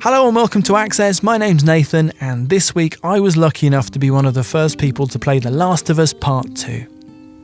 Hello and welcome to Access, my name's Nathan, and this week I was lucky enough to be one of the first people to play The Last of Us Part 2.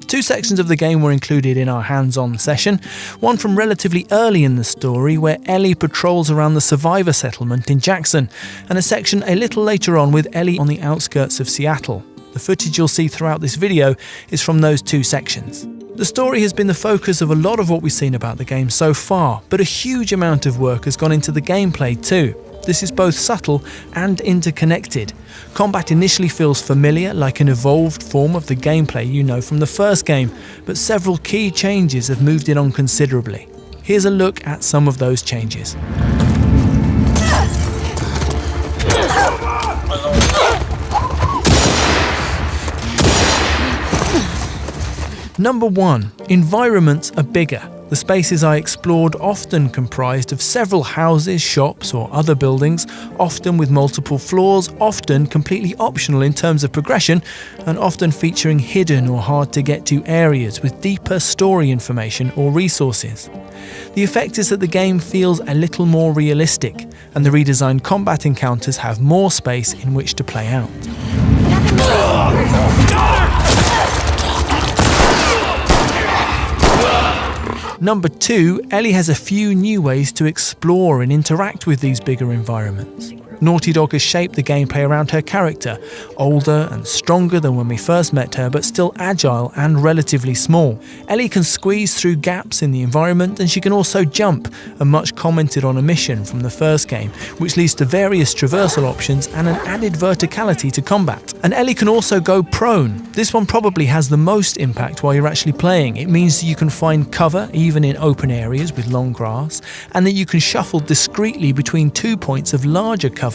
Two sections of the game were included in our hands-on session, one from relatively early in the story where Ellie patrols around the survivor settlement in Jackson, and a section a little later on with Ellie on the outskirts of Seattle. The footage you'll see throughout this video is from those two sections. The story has been the focus of a lot of what we've seen about the game so far, but a huge amount of work has gone into the gameplay too. This is both subtle and interconnected. Combat initially feels familiar, like an evolved form of the gameplay you know from the first game, but several key changes have moved it on considerably. Here's a look at some of those changes. Number 1. Environments are bigger. The spaces I explored often comprised of several houses, shops or other buildings, often with multiple floors, often completely optional in terms of progression, and often featuring hidden or hard to get to areas with deeper story information or resources. The effect is that the game feels a little more realistic, and the redesigned combat encounters have more space in which to play out. Number 2, Ellie has a few new ways to explore and interact with these bigger environments. Naughty Dog has shaped the gameplay around her character, older and stronger than when we first met her, but still agile and relatively small. Ellie can squeeze through gaps in the environment, and she can also jump, a much commented on omission from the first game, which leads to various traversal options and an added verticality to combat. And Ellie can also go prone. This one probably has the most impact while you're actually playing. It means that you can find cover even in open areas with long grass, and that you can shuffle discreetly between 2 points of larger cover.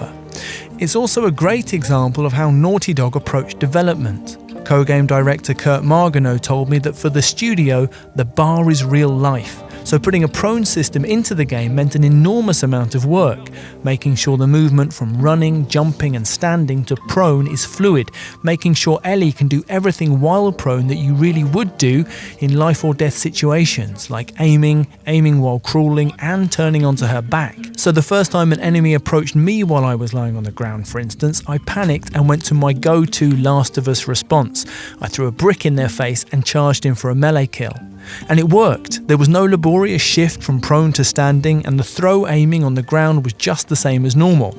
It's also a great example of how Naughty Dog approached development. Co-game director Kurt Margano told me that for the studio, the bar is real life. So putting a prone system into the game meant an enormous amount of work, making sure the movement from running, jumping and standing to prone is fluid, making sure Ellie can do everything while prone that you really would do in life or death situations, like aiming while crawling and turning onto her back. So the first time an enemy approached me while I was lying on the ground, for instance, I panicked and went to my go-to Last of Us response. I threw a brick in their face and charged in for a melee kill. And it worked. There was no laborious shift from prone to standing, and the throw aiming on the ground was just the same as normal.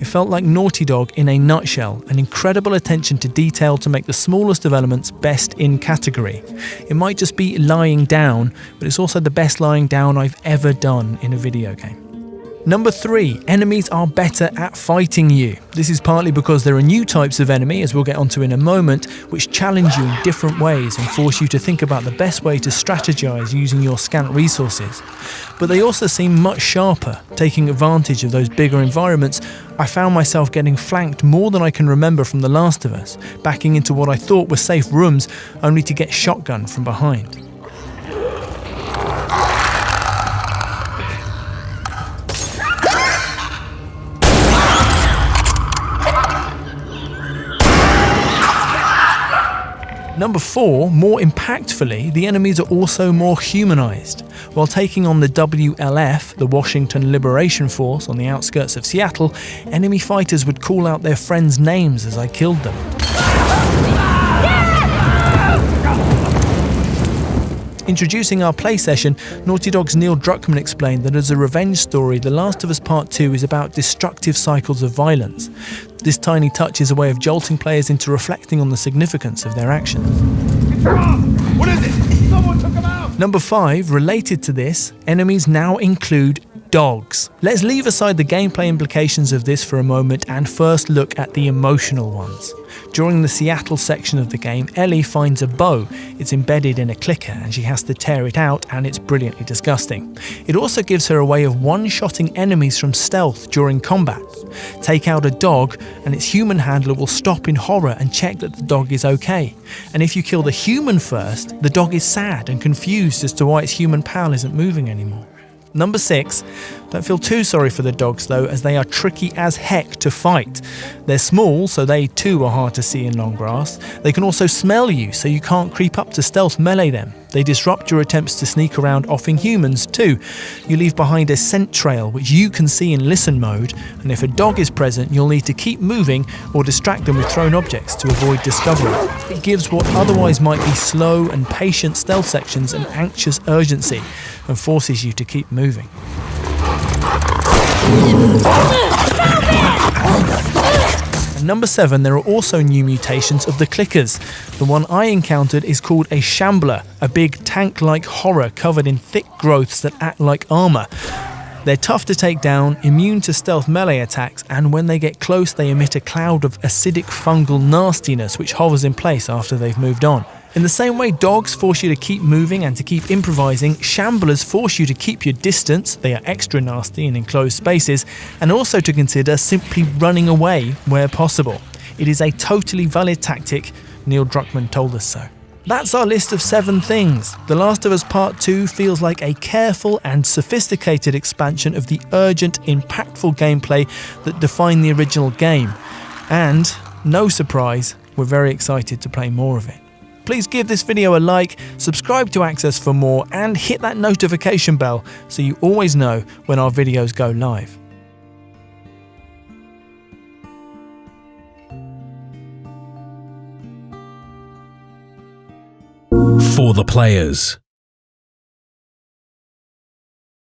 It felt like Naughty Dog in a nutshell, an incredible attention to detail to make the smallest of elements best in category. It might just be lying down, but it's also the best lying down I've ever done in a video game. Number 3, enemies are better at fighting you. This is partly because there are new types of enemy, as we'll get onto in a moment, which challenge you in different ways and force you to think about the best way to strategize using your scant resources. But they also seem much sharper. Taking advantage of those bigger environments, I found myself getting flanked more than I can remember from The Last of Us, backing into what I thought were safe rooms, only to get shotgunned from behind. Number 4, more impactfully, the enemies are also more humanized. While taking on the WLF, the Washington Liberation Force, on the outskirts of Seattle, enemy fighters would call out their friends' names as I killed them. Introducing our play session, Naughty Dog's Neil Druckmann explained that as a revenge story, The Last of Us Part 2 is about destructive cycles of violence. This tiny touch is a way of jolting players into reflecting on the significance of their actions. What is it? Someone took him out! Number 5, related to this, enemies now include dogs. Let's leave aside the gameplay implications of this for a moment and first look at the emotional ones. During the Seattle section of the game, Ellie finds a bow. It's embedded in a clicker and she has to tear it out, and it's brilliantly disgusting. It also gives her a way of one-shotting enemies from stealth during combat. Take out a dog and its human handler will stop in horror and check that the dog is okay. And if you kill the human first, the dog is sad and confused as to why its human pal isn't moving anymore. Number 6, don't feel too sorry for the dogs though, as they are tricky as heck to fight. They're small, so they too are hard to see in long grass. They can also smell you, so you can't creep up to stealth melee them. They disrupt your attempts to sneak around offing humans too. You leave behind a scent trail which you can see in listen mode, and if a dog is present you'll need to keep moving or distract them with thrown objects to avoid discovery. It gives what otherwise might be slow and patient stealth sections an anxious urgency and forces you to keep moving. At number 7, there are also new mutations of the clickers. The one I encountered is called a shambler, a big tank-like horror covered in thick growths that act like armour. They're tough to take down, immune to stealth melee attacks, and when they get close they emit a cloud of acidic fungal nastiness which hovers in place after they've moved on. In the same way dogs force you to keep moving and to keep improvising, shamblers force you to keep your distance, they are extra nasty in enclosed spaces, and also to consider simply running away where possible. It is a totally valid tactic, Neil Druckmann told us so. That's our list of 7 things. The Last of Us Part 2 feels like a careful and sophisticated expansion of the urgent, impactful gameplay that defined the original game. And, no surprise, we're very excited to play more of it. Please give this video a like, subscribe to Access for more, and hit that notification bell so you always know when our videos go live. For the players.